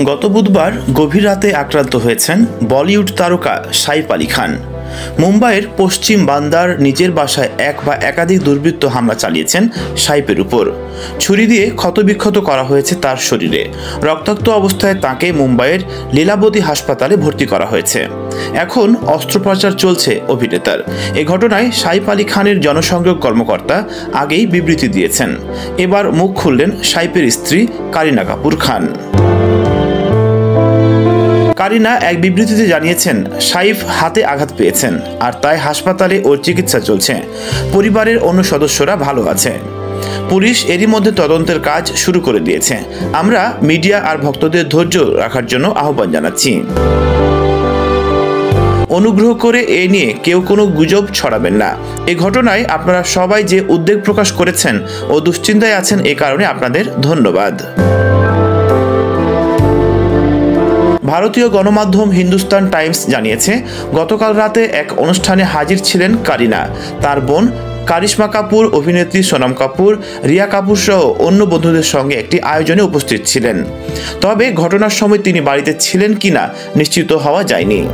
গত বুধবার গভীর রাতে আক্রান্ত হয়েছেন বলিউড তারকা সাইফ আলী খান। মুম্বাইয়ের পশ্চিম বান্দার নিজের বাসায় এক বা একাধিক দুর্বৃত্ত হামলা চালিয়েছেন সাইফের উপর। ছুরি দিয়ে ক্ষতবিক্ষত করা হয়েছে তার শরীরে। রক্তাক্ত অবস্থায় তাকে মুম্বাইয়ের লীলাবতী হাসপাতালে ভর্তি করা হয়েছে। এখন অস্ত্রোপচার চলছে অভিনেতার। এ ঘটনায় সাইফ আলী খানের জনসংযোগ কর্মকর্তা আগেই বিবৃতি দিয়েছেন। এবার মুখ খুললেন সাইফের স্ত্রী কারিনা কাপুর খান। কারিনা এক বিবৃতিতে জানিয়েছেন, সাইফ হাতে আঘাত পেয়েছেন আর তাই হাসপাতালে ওর চিকিৎসা চলছে। পরিবারের অন্য সদস্যরা ভালো আছে। পুলিশ এরই মধ্যে তদন্তের কাজ শুরু করে দিয়েছে। আমরা মিডিয়া আর ভক্তদের ধৈর্য রাখার জন্য আহ্বান জানাচ্ছি। অনুগ্রহ করে এ নিয়ে কেউ কোনো গুজব ছড়াবেন না। এই ঘটনায় আপনারা সবাই যে উদ্বেগ প্রকাশ করেছেন ও দুশ্চিন্তায় আছেন, এ কারণে আপনাদের ধন্যবাদ। ভারতীয় গণমাধ্যম হিন্দুস্তান টাইমস জানিয়েছে, গতকাল রাতে এক অনুষ্ঠানে হাজির ছিলেন কারিনা। তার বোন কারিশমা কাপুর, অভিনেত্রী সোনম কাপুর, রিয়া কাপুর সহ অন্য বন্ধুদের সঙ্গে একটি আয়োজনে উপস্থিত ছিলেন। তবে ঘটনার সময় তিনি বাড়িতে ছিলেন কিনা নিশ্চিত হওয়া যায়নি।